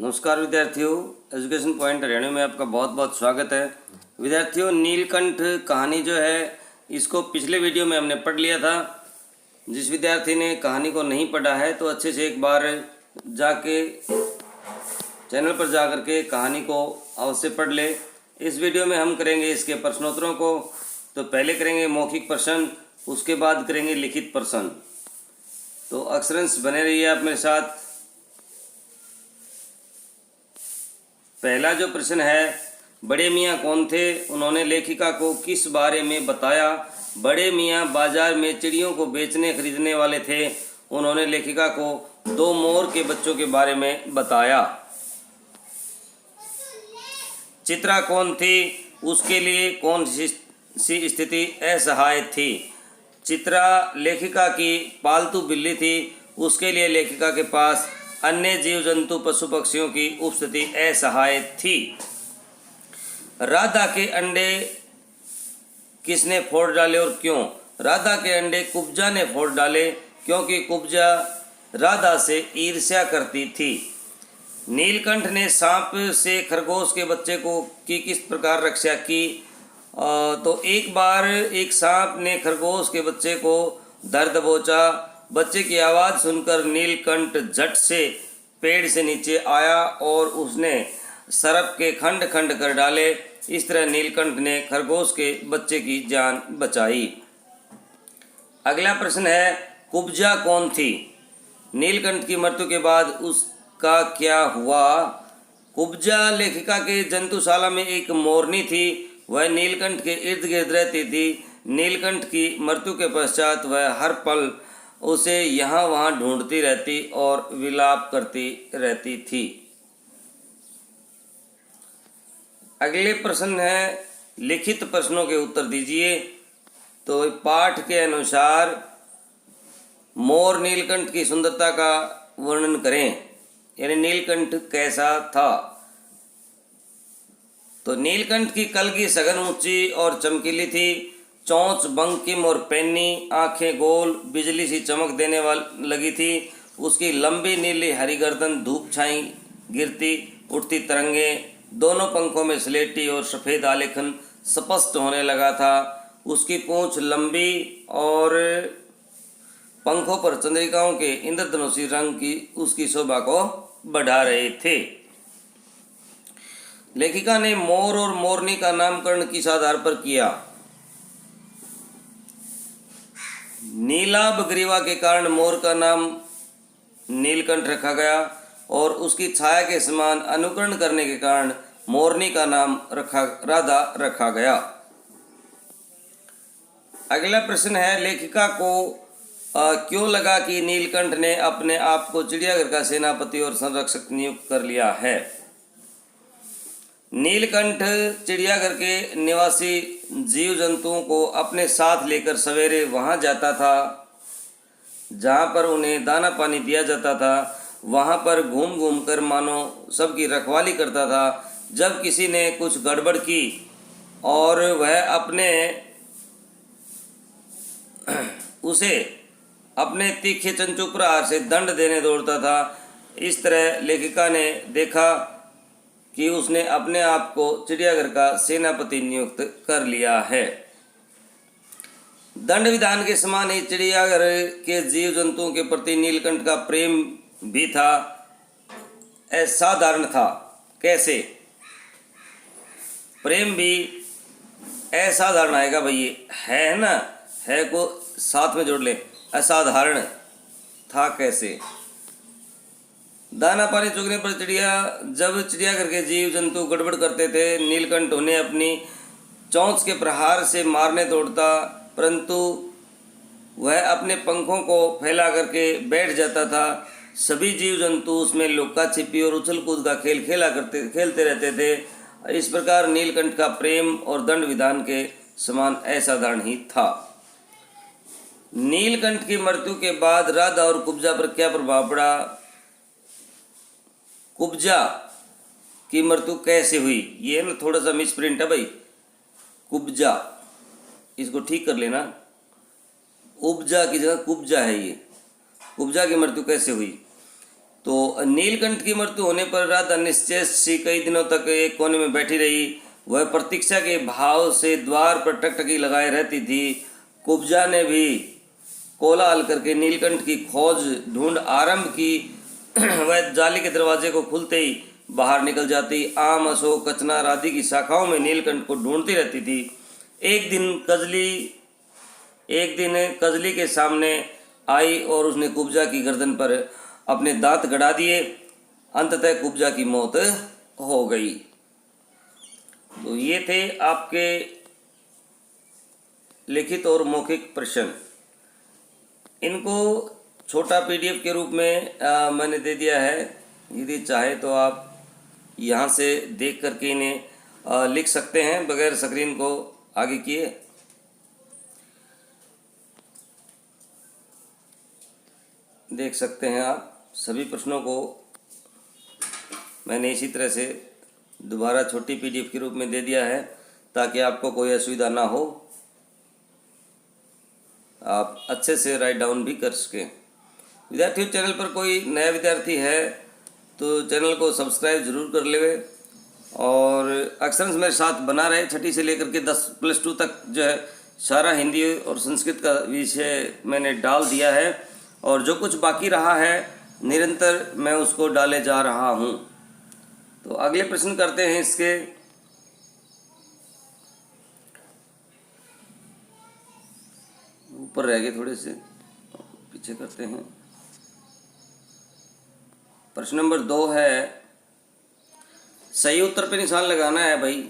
नमस्कार विद्यार्थियों, education point Haryana में आपका बहुत बहुत स्वागत है। विद्यार्थियों, नीलकंठ कहानी जो है इसको पिछले वीडियो में हमने पढ़ लिया था। जिस विद्यार्थी ने कहानी को नहीं पढ़ा है तो अच्छे से एक बार जाके चैनल पर जा कर के कहानी को अवश्य पढ़ ले। इस वीडियो में हम करेंगे इसके प्रश्नोत्तरों को। तो पहले करेंगे मौखिक प्रश्न, उसके बाद करेंगे लिखित प्रश्न। तो अक्षरंश बने रहिए आप मेरे साथ। पहला जो प्रश्न है, बड़े मियाँ कौन थे? उन्होंने लेखिका को किस बारे में बताया? बड़े मियाँ बाजार में चिड़ियों को बेचने खरीदने वाले थे। उन्होंने लेखिका को दो मोर के बच्चों के बारे में बताया। चित्रा कौन थी? उसके लिए कौन सी स्थिति असहाय थी? चित्रा लेखिका की पालतू बिल्ली थी। उसके लिए लेखिका के पास अन्य जीव जंतु पशु पक्षियों की उपस्थिति असहाय थी। राधा के अंडे किसने फोड़ डाले और क्यों? राधा के अंडे कुब्जा ने फोड़ डाले क्योंकि कुब्जा राधा से ईर्ष्या करती थी। नीलकंठ ने सांप से खरगोश के बच्चे को की किस प्रकार रक्षा की? तो एक बार एक सांप ने खरगोश के बच्चे को दर्द दबोचा। बच्चे की आवाज़ सुनकर नीलकंठ झट से पेड़ से नीचे आया और उसने सर्प के खंड खंड कर डाले। इस तरह नीलकंठ ने खरगोश के बच्चे की जान बचाई। अगला प्रश्न है, कुब्जा कौन थी? नीलकंठ की मृत्यु के बाद उसका क्या हुआ? कुब्जा लेखिका के जंतुशाला में एक मोरनी थी। वह नीलकंठ के इर्द गिर्द रहती थी। नीलकंठ की मृत्यु के पश्चात वह हर पल उसे यहाँ वहाँ ढूंढती रहती और विलाप करती रहती थी। अगले प्रश्न है, लिखित प्रश्नों के उत्तर दीजिए। तो पाठ के अनुसार मोर नीलकंठ की सुंदरता का वर्णन करें, यानी नीलकंठ कैसा था। तो नीलकंठ की कलगी सघन ऊंची और चमकीली थी। चोंच बंकिम और पैनी, आंखें गोल बिजली सी चमक देने वाली लगी थी। उसकी लंबी नीली हरी गर्दन धूप छाई गिरती उठती तरंगें, दोनों पंखों में स्लेटी और सफ़ेद आलेखन स्पष्ट होने लगा था। उसकी पूंछ लंबी और पंखों पर चंद्रिकाओं के इंद्रधनुषी रंग की उसकी शोभा को बढ़ा रहे थे। लेखिका ने मोर और मोरनी का नामकरण किस आधार पर किया? नीलाभ ग्रीवा के कारण मोर का नाम नीलकंठ रखा गया और उसकी छाया के समान अनुकरण करने के कारण मोरनी का नाम राधा रखा गया। अगला प्रश्न है, लेखिका को क्यों लगा कि नीलकंठ ने अपने आप को चिड़ियाघर का सेनापति और संरक्षक नियुक्त कर लिया है? नीलकंठ चिड़ियाघर के निवासी जीव जंतुओं को अपने साथ लेकर सवेरे वहां जाता था जहां पर उन्हें दाना पानी दिया जाता था। वहां पर घूम घूम कर मानो सबकी रखवाली करता था। जब किसी ने कुछ गड़बड़ की और वह उसे अपने तीखे चंचू प्रहार से दंड देने दौड़ता था। इस तरह लेखिका ने देखा कि उसने अपने आप को चिड़ियाघर का सेनापति नियुक्त कर लिया है। दंड विधान के समान ही चिड़ियाघर के जीव जंतुओं के प्रति नीलकंठ का प्रेम भी था, असाधारण था। कैसे प्रेम भी असाधारण आएगा भाई? है ना, है को साथ में जोड़ ले। असाधारण था कैसे? दाना पानी चुगने पर जब चिड़ियाघर के जीव जंतु गड़बड़ करते थे, नीलकंठ उन्हें अपनी चोंच के प्रहार से मारने दौड़ता, परंतु वह अपने पंखों को फैला करके बैठ जाता था। सभी जीव जंतु उसमें लुक्का छिपी और उछल कूद का खेल खेलते रहते थे। इस प्रकार नीलकंठ का प्रेम और दंड विधान के समान असाधारण ही था। नीलकंठ की मृत्यु के बाद राधा और कुब्जा पर क्या प्रभाव पड़ा? कुब्जा की मृत्यु कैसे हुई? ये ना थोड़ा सा मिसप्रिंट है भाई। कुब्जा, इसको ठीक कर लेना। उपजा की जगह कुब्जा है। ये कुब्जा की मृत्यु कैसे हुई? तो नीलकंठ की मृत्यु होने पर राधा निश्चेष सी कई दिनों तक एक कोने में बैठी रही। वह प्रतीक्षा के भाव से द्वार पर टकटकी लगाए रहती थी। कुब्जा ने भी कोलाहल करके नीलकंठ की खोज ढूंढ आरंभ की। वह जाली के दरवाजे को खुलते ही बाहर निकल जाती। आम, अशोक, कचनार आदि की शाखाओं में नीलकंठ को ढूंढती रहती थी। एक दिन कजली के सामने आई और उसने कुब्जा की गर्दन पर अपने दांत गड़ा दिए। अंततः कुब्जा की मौत हो गई। तो ये थे आपके लिखित और मौखिक प्रश्न। इनको छोटा पीडीएफ के रूप में मैंने दे दिया है। यदि चाहे तो आप यहाँ से देख करके इन्हें लिख सकते हैं बगैर स्क्रीन को आगे किए। देख सकते हैं आप सभी प्रश्नों को मैंने इसी तरह से दोबारा छोटी पीडीएफ के रूप में दे दिया है ताकि आपको कोई असुविधा ना हो, आप अच्छे से राइट डाउन भी कर सकें। विद्यार्थियों, चैनल पर कोई नया विद्यार्थी है तो चैनल को सब्सक्राइब जरूर कर लेवे और अक्षरंश मेरे साथ बना रहे। छठी से लेकर के 10+2 तक जो है सारा हिंदी और संस्कृत का विषय मैंने डाल दिया है और जो कुछ बाकी रहा है निरंतर मैं उसको डाले जा रहा हूँ। तो अगले प्रश्न करते हैं। इसके ऊपर रह गए, थोड़े से पीछे करते हैं। प्रश्न नंबर 2 है, सही उत्तर पे निशान लगाना है भाई।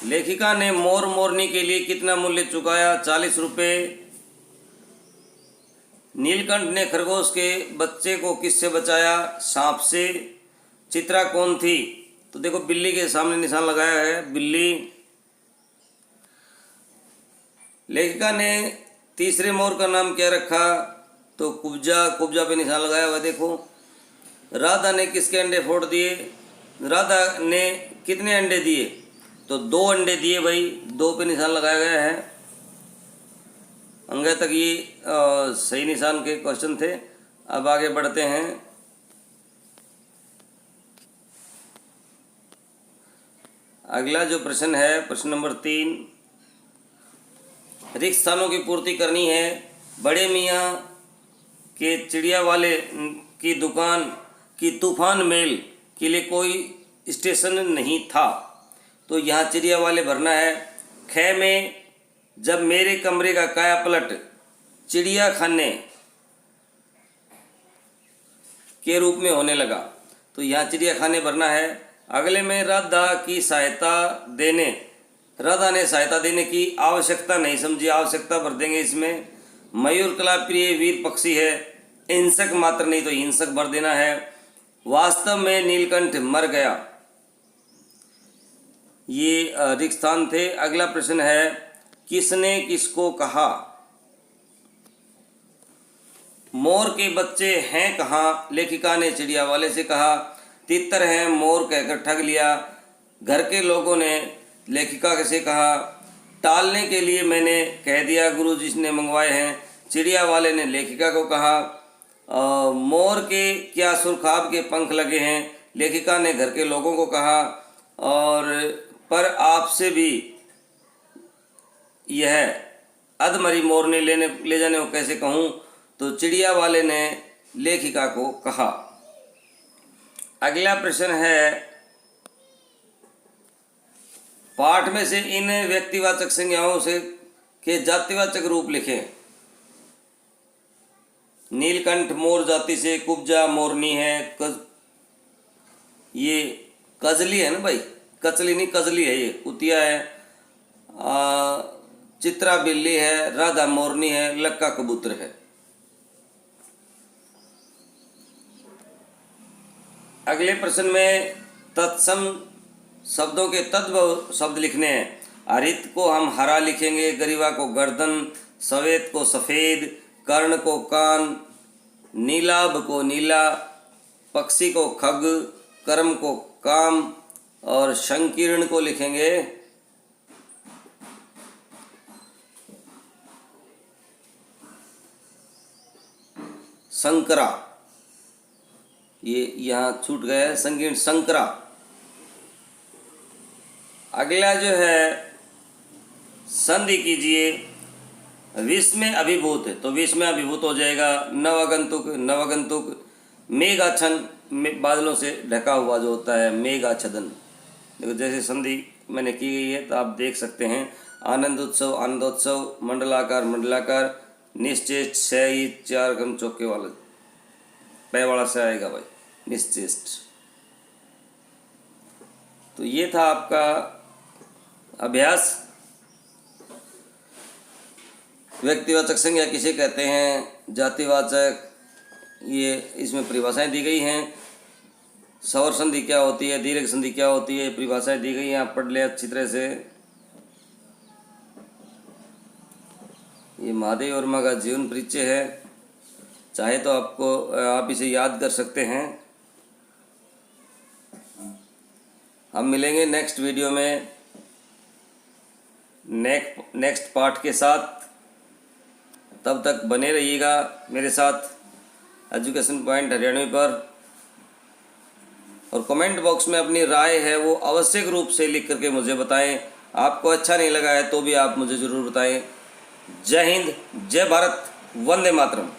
लेखिका ने मोर मोरनी के लिए कितना मूल्य चुकाया? 40 रुपये। नीलकंठ ने खरगोश के बच्चे को किससे बचाया? सांप से। चित्रा कौन थी? तो देखो बिल्ली के सामने निशान लगाया है, बिल्ली। लेखिका ने तीसरे मोर का नाम क्या रखा? तो कुब्जा। कुब्जा पे निशान लगाया हुआ देखो। राधा ने किसके अंडे फोड़ दिए? राधा ने कितने अंडे दिए? तो 2 अंडे दिए भाई, 2 पे निशान लगाया गया है। अंगे तक ये सही निशान के क्वेश्चन थे। अब आगे बढ़ते हैं। अगला जो प्रश्न है, प्रश्न नंबर 3, रिक्त स्थानों की पूर्ति करनी है। बड़े मियाँ के चिड़िया वाले की दुकान की तूफान मेल के लिए कोई स्टेशन नहीं था, तो यहाँ चिड़िया वाले भरना है। ख में, जब मेरे कमरे का काया पलट चिड़िया खाने के रूप में होने लगा, तो यहाँ चिड़िया खाने भरना है। अगले में राधा ने सहायता देने की आवश्यकता नहीं समझी, आवश्यकता भर देंगे इसमें। मयूर कला प्रिय वीर पक्षी है, हिंसक मात्र नहीं तो हिंसक भर देना है। वास्तव में नीलकंठ मर गया, ये रिक्त स्थान थे। अगला प्रश्न है, किसने किसको कहा? मोर के बच्चे हैं कहाँ? लेखिका ने चिड़िया वाले से कहा। तितर हैं, मोर कहकर ठग लिया। घर के लोगों ने लेखिका से कहा। टालने के लिए मैंने कह दिया, गुरुजी ने मंगवाए हैं। चिड़िया वाले ने लेखिका को कहा। मोर के क्या सुरखाब के पंख लगे हैं? लेखिका ने घर के लोगों को कहा। और पर आपसे भी यह अधमरी मोर ने ले जाने को कैसे कहूँ? तो चिड़िया वाले ने लेखिका को कहा। अगला प्रश्न है, पाठ में से इन व्यक्तिवाचक संज्ञाओं से के जातिवाचक रूप लिखें। नीलकंठ मोर जाति से, कुब्जा मोरनी है, ये कजली है ना भाई, कचली नहीं कजली है, ये कुतिया है। चित्रा बिल्ली है, राधा मोरनी है, लक्का कबूतर है। अगले प्रश्न में तत्सम शब्दों के तद्भव शब्द लिखने हैं। हरित को हम हरा लिखेंगे, गरिवा को गर्दन, सफेद को सफ़ेद, कर्ण को कान, नीलाभ को नीला, पक्षी को खग, कर्म को काम और संकीर्ण को लिखेंगे संकरा, ये यहाँ छूट गया है, संगीण संकरा। अगला जो है संधि कीजिए, विष में अभिभूत है तो विष में अभिभूत हो जाएगा नवगंतुक। नवगंतुक मेघाच्छन, बादलों से ढका हुआ जो होता है मेघाच्छदन। देखो जैसे संधि मैंने की गई है तो आप देख सकते हैं। आनंद उत्सव, आनंदोत्सव, मंडलाकार, मंडलाकार, निश्चेष्ट, सही, 4 क्रम चौके वाला पै वाला से आएगा भाई, निश्चेष्ट। तो ये था आपका अभ्यास। व्यक्तिवाचक संज्ञा किसे कहते हैं, जातिवाचक, ये इसमें परिभाषाएं दी गई हैं। सवर संधि क्या होती है, दीर्घ संधि क्या होती है, परिभाषाएं दी गई हैं, आप पढ़ ले अच्छी तरह से। ये महादेव वर्मा का जीवन परिचय है, चाहे तो आप इसे याद कर सकते हैं। हम मिलेंगे नेक्स्ट वीडियो में नेक्स्ट पार्ट के साथ। तब तक बने रहिएगा मेरे साथ एजुकेशन पॉइंट हरियाणवी पर, और कमेंट बॉक्स में अपनी राय है वो आवश्यक रूप से लिख करके मुझे बताएं। आपको अच्छा नहीं लगा है तो भी आप मुझे ज़रूर बताएं। जय हिंद, जय भारत, वंदे मातरम।